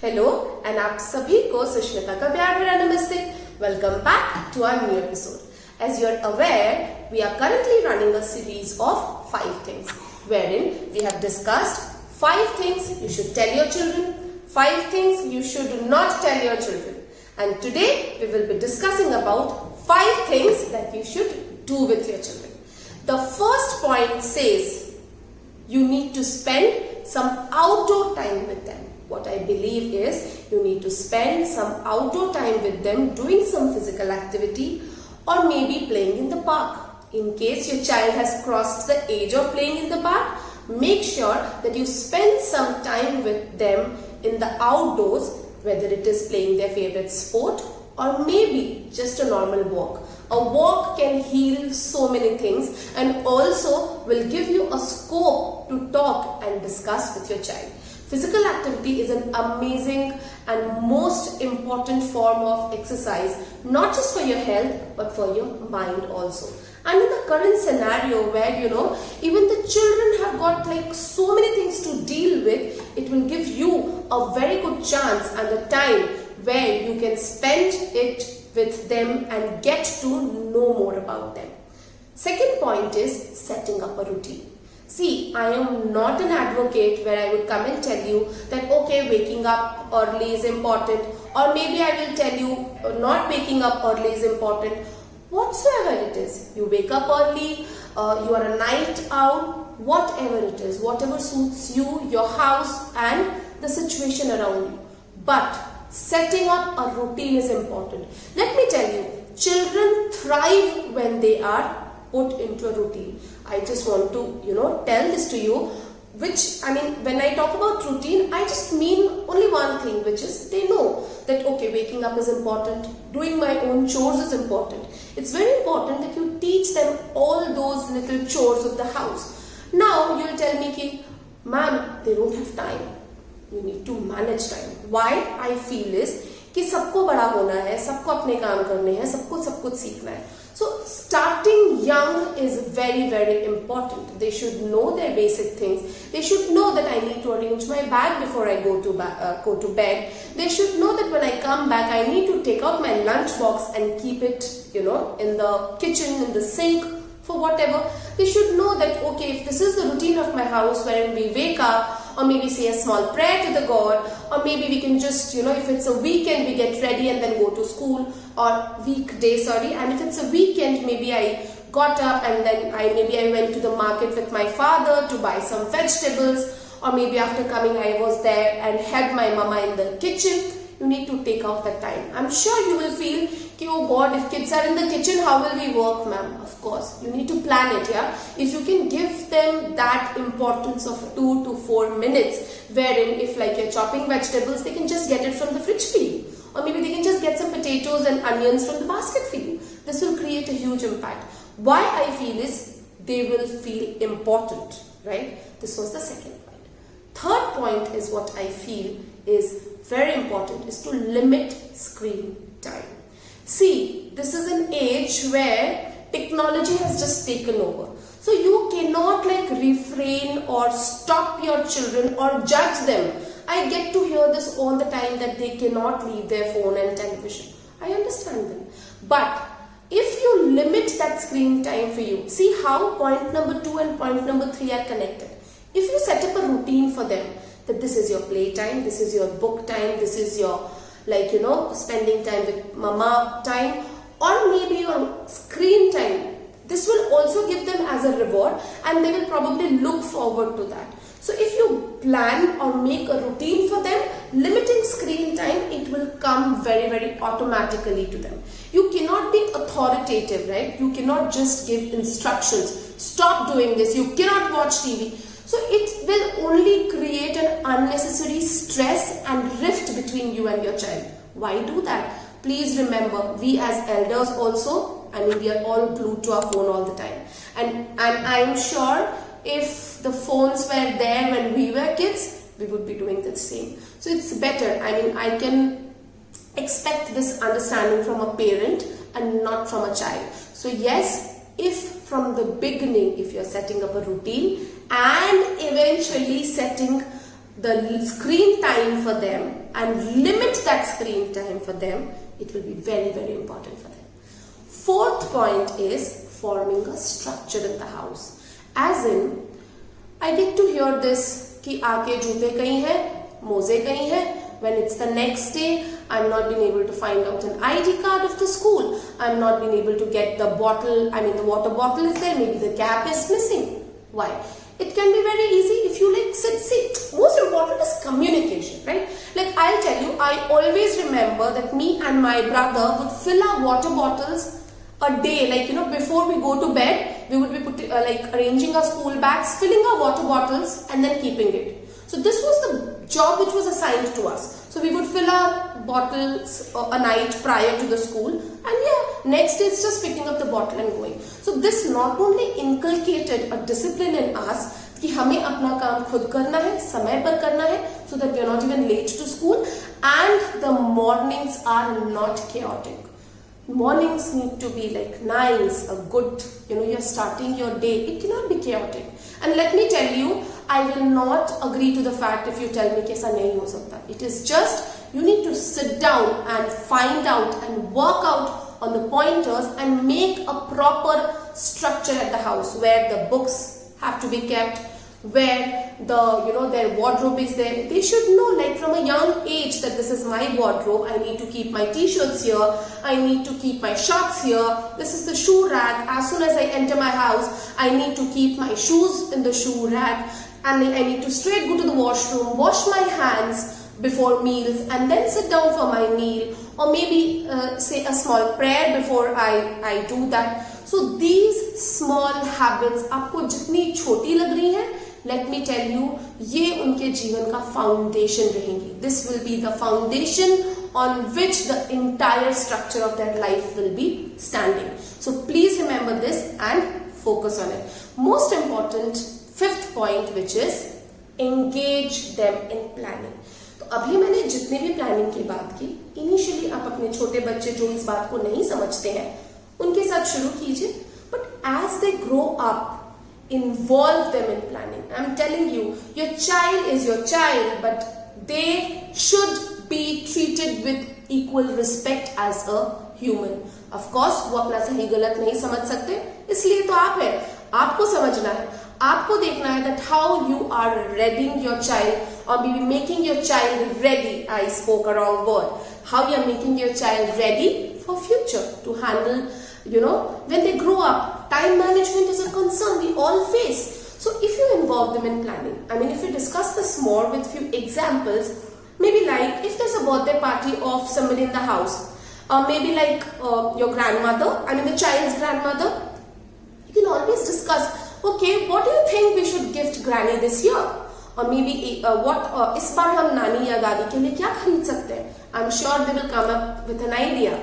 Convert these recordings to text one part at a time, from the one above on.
Hello and आप सभी को सुष्मिता का प्यार भरा नमस्ते. Welcome back to our new episode. As you are aware, we are currently running a series of 5 things wherein we have discussed 5 things you should tell your children, 5 things you should not tell your children, and today we will be discussing about 5 things that you should do with your children. The first point says you need to spend some outdoor time with them. What I believe is you need to spend some outdoor time with them doing some physical activity or maybe playing in the park. In case your child has crossed the age of playing in the park, make sure that you spend some time with them in the outdoors, whether it is playing their favorite sport or maybe just a normal walk. A walk can heal so many things and also will give you a scope to talk and discuss with your child. Physical activity is an amazing and most important form of exercise, not just for your health but for your mind also. And in the current scenario where even the children have got like so many things to deal with, it will give you a very good chance and a time where you can spend it with them and get to know more about them. Second point is setting up a routine. See, I am not an advocate where I would come and tell you that okay, waking up early is important, or maybe I will tell you not waking up early is important. Whatsoever it is, you wake up early, you are a night owl, whatever it is, whatever suits you, your house and the situation around you. But setting up a routine is important. Let me tell you, children thrive when they are put into a routine. I just want to, tell this to you, when I talk about routine, I just mean only one thing, which is they know that, okay, waking up is important, doing my own chores is important. It's very important that you teach them all those little chores of the house. Now, you'll tell me, ki, ma'am, they don't have time. You need to manage time. Why I feel is, कि सबको बड़ा होना है, सबको अपने काम करने हैं, सबको सब कुछ सीखना है. So starting young is very, very important. They should know their basic things. They should know that I need to arrange my bag before I go to bed. They should know that when I come back, I need to take out my lunch box and keep it, in the kitchen, in the sink, for whatever. They should know that, okay, if this is the routine of my house wherein we wake up, or maybe say a small prayer to the God, or maybe we can just, if it's a weekend, we get ready and then go to school, or weekday, and if it's a weekend, maybe I got up and then I went to the market with my father to buy some vegetables, or maybe after coming I was there and helped my mama in the kitchen. You need to take out that time. I'm sure you will feel, oh God, if kids are in the kitchen, how will we work, ma'am? Of course, you need to plan it, yeah? If you can give them that importance of 2 to 4 minutes, wherein if like you're chopping vegetables, they can just get it from the fridge for you. Or maybe they can just get some potatoes and onions from the basket for you. This will create a huge impact. Why I feel is they will feel important, right? This was the second point. Third point is what I feel is very important, is to limit screen time. See, this is an age where technology has just taken over. So you cannot refrain or stop your children or judge them. I get to hear this all the time that they cannot leave their phone and television. I understand them. But if you limit that screen time for you, see how point number 2 and point number 3 are connected. If you set up a routine for them, that this is your play time, this is your book time, this is your spending time with mama time, or maybe your screen time, this will also give them as a reward and they will probably look forward to that. So if you plan or make a routine for them, limiting screen time, it will come very, very automatically to them. You cannot be authoritative, right? You cannot just give instructions. Stop doing this. You cannot watch TV. So it will only create an unnecessary stress and rift between you and your child. Why do that? Please remember, we as elders also, we are all glued to our phone all the time. And I'm sure if the phones were there when we were kids, we would be doing the same. So it's better. I can expect this understanding from a parent and not from a child. So yes, if from the beginning, if you're setting up a routine and eventually setting the screen time for them and limit that screen time for them, it will be very, very important for them. Fourth point is forming a structure in the house. As in, I get to hear this कि आके जूते कहीं हैं, मोजे कहीं हैं. When it's the next day, I'm not been able to find out an ID card of the school. I'm not been able to get the bottle, the water bottle is there, maybe the cap is missing. Why? It can be very easy if you see, most important is communication, right? Like I'll tell you, I always remember that me and my brother would fill our water bottles a day, before we go to bed, we would be arranging our school bags, filling our water bottles and then keeping it. So this was the job which was assigned to us. So we would fill our bottles a night prior to the school, and next day it's just picking up the bottle and going. So this not only inculcated a discipline in us कि हमें अपना काम खुद करना है, समय पर करना है, so that we are not even late to school, and the mornings are not chaotic. Mornings need to be like nice, a good, you're starting your day. It cannot be chaotic. And let me tell you, I will not agree to the fact if you tell me कि ऐसा नहीं हो सकता. It is just, you need to sit down and find out and work out on the pointers and make a proper structure at the house where the books have to be kept, where their wardrobe is there. They should know, like from a young age, that this is my wardrobe. I need to keep my t-shirts here. I need to keep my shorts here. This is the shoe rack. As soon as I enter my house, I need to keep my shoes in the shoe rack. And I need to straight go to the washroom, wash my hands before meals, and then sit down for my meal, or maybe say a small prayer before I do that. So these small habits, आपको जितनी छोटी लग रही हैं, let me tell you, ये उनके जीवन का foundation रहेंगी. This will be the foundation on which the entire structure of their life will be standing. So please remember this and focus on it. Most important, fifth point, which is engage them in planning. तो अभी मैंने जितने भी planning की बात की, initially आप अपने छोटे बच्चे जो इस बात को नहीं समझते हैं, उनके साथ शुरू कीजिए. But as they grow up, involve them in planning. I'm telling you, your child is your child, but they should be treated with equal respect as a human. Of course, वो अपना सही गलत नहीं समझ सकते, इसलिए तो आप हैं. आपको समझना है, आपको देखना है that how you are readying your child, or maybe making your child ready. I spoke a wrong word. How you are making your child ready for future to handle, when they grow up. Time management is a concern we all face. So if you involve them in planning, if you discuss this more with few examples, maybe like if there's a birthday party of somebody in the house, or maybe like your grandmother, the child's grandmother, you can always discuss, okay, what do you think we should gift granny this year? Or maybe what इस बार हम नानी या दादी के लिए क्या खरीद सकते हैं? I'm sure they will come up with an idea.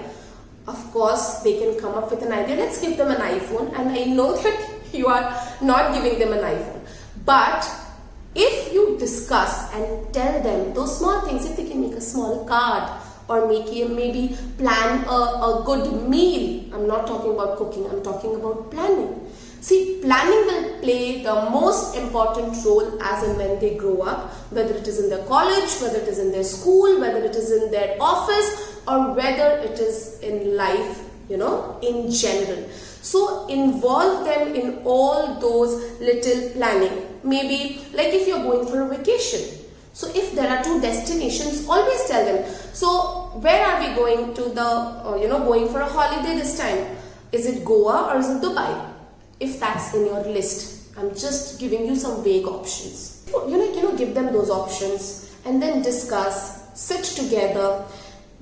Of course, they can come up with an idea. Let's give them an iPhone. And I know that you are not giving them an iPhone. But if you discuss and tell them those small things, if they can make a small card or maybe plan a good meal. I'm not talking about cooking. I'm talking about planning. See, planning will play the most important role as and when they grow up, whether it is in their college, whether it is in their school, whether it is in their office, or whether it is in life, in general. So involve them in all those little planning. Maybe like if you're going for a vacation. So if there are two destinations, always tell them. So where are we going to going for a holiday this time? Is it Goa or is it Dubai? If that's in your list, I'm just giving you some vague options. Give them those options and then discuss, sit together,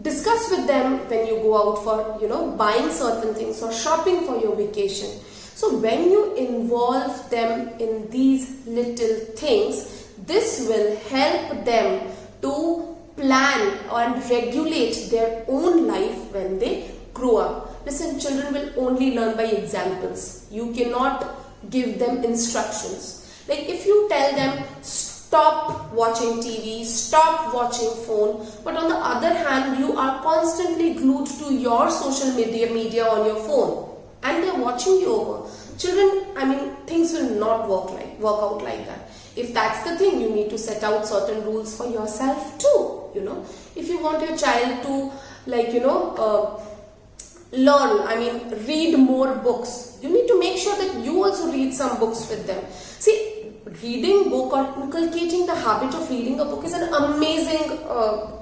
discuss with them when you go out for, buying certain things or shopping for your vacation. So when you involve them in these little things, this will help them to plan and regulate their own life when they grow up. Listen, children will only learn by examples. You cannot give them instructions. Like if you tell them, stop watching TV, stop watching phone, but on the other hand, you are constantly glued to your social media on your phone and they're watching you over. Children, things will not work out like that. If that's the thing, you need to set out certain rules for yourself too. If you want your child to learn, read more books, you need to make sure that you also read some books with them. See, reading book or inculcating the habit of reading a book is an amazing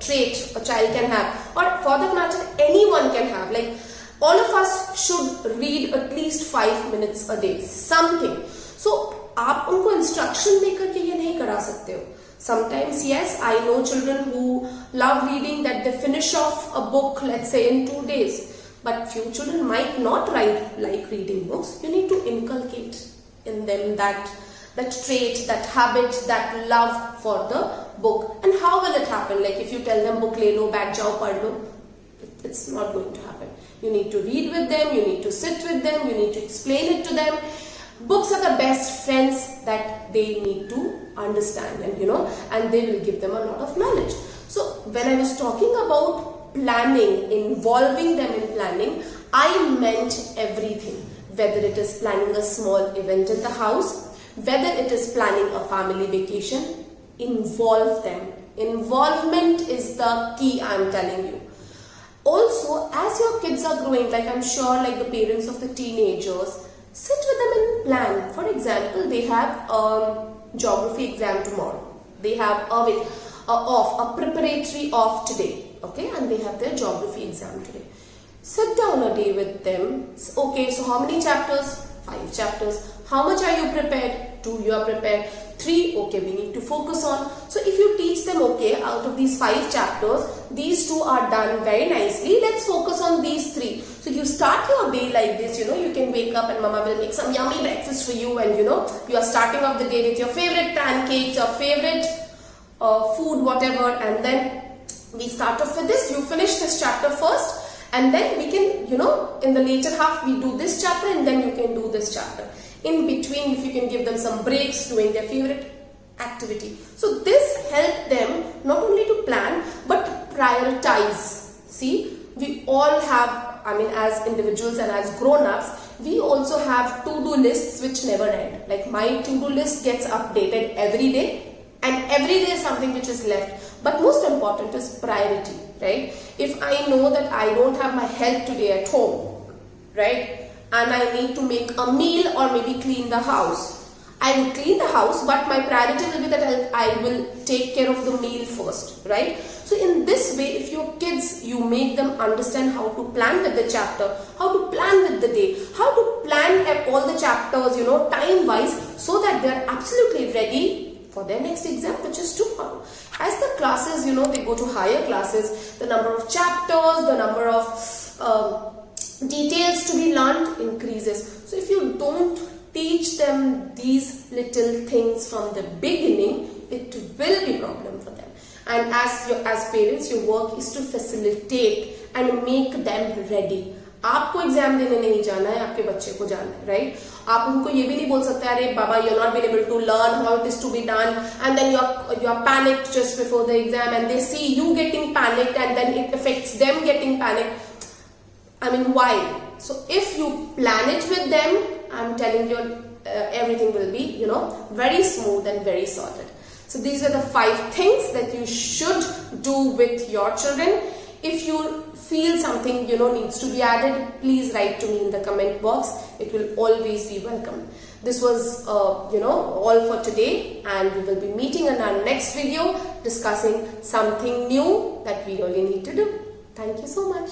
trait a child can have, or for that matter anyone can have. Like, all of us should read at least 5 minutes a day, something. So आप उनको instruction देकर के ये नहीं करा सकते हो. Sometimes, yes, I know children who love reading, that they finish off a book, let's say, in 2 days. But few children might not like reading books. You need to inculcate in them that trait, that habit, that love for the book. And how will it happen? Like, if you tell them book le lo, back jao, pad lo, it's not going to happen. You need to read with them, you need to sit with them, you need to explain it to them. Books are the best friends that they need to understand, and they will give them a lot of knowledge. So when I was talking about planning, involving them in planning, I meant everything. Whether it is planning a small event in the house, whether it is planning a family vacation, involve them. Involvement is the key, I'm telling you. Also, as your kids are growing, like I'm sure like the parents of the teenagers, sit with them and plan. For example, they have a geography exam tomorrow. They have a preparatory off today. Okay, and they have their geography exam today. Sit down a day with them. Okay, so how many chapters? 5 chapters. How much are you prepared? 2 you are prepared. 3, okay, we need to focus on. So if you teach them, okay, out of these 5 chapters, these 2 are done very nicely. Let's focus on these 3. So you start your day like this, you can wake up and mama will make some yummy breakfast for you, and you are starting off the day with your favorite pancakes, your favorite food, whatever, and then we start off with this. You finish this chapter first, and then we can, in the later half we do this chapter, and then you can do this chapter. In between, if you can give them some breaks doing their favorite activity. So this helps them not only to plan but prioritize. See, we all have, as individuals and as grown-ups, we also have to-do lists which never end. Like, my to-do list gets updated every day, and every day is something which is left. But most important is priority, right? If I know that I don't have my help today at home, right? And I need to make a meal or maybe clean the house, I will clean the house, but my priority will be that I will take care of the meal first, right? So in this way, if your kids, you make them understand how to plan with the chapter, how to plan with the day, how to plan all the chapters, time-wise, so that they are absolutely ready for their next exam, which is tomorrow. As the classes, they go to higher classes, the number of chapters, the number of details to be learned increases. So if you don't teach them these little things from the beginning, it will be a problem for them. And as parents, your work is to facilitate and make them ready. आपको exam देने नहीं जाना है, आपके बच्चे को जाना है, राइट? आप उनको ये भी नहीं बोल सकते, अरे बाबा, you're not been able to learn how it is to be done, and then you're panicked just before the exam, and they see you getting panicked, and then it affects them getting panicked. Why? So if you plan it with them, I'm telling you, everything will be, very smooth and very sorted. So these are the 5 things that you should do with your children. If you feel something, needs to be added, please write to me in the comment box. It will always be welcome. This was, all for today, and we will be meeting in our next video discussing something new that we really need to do. Thank you so much.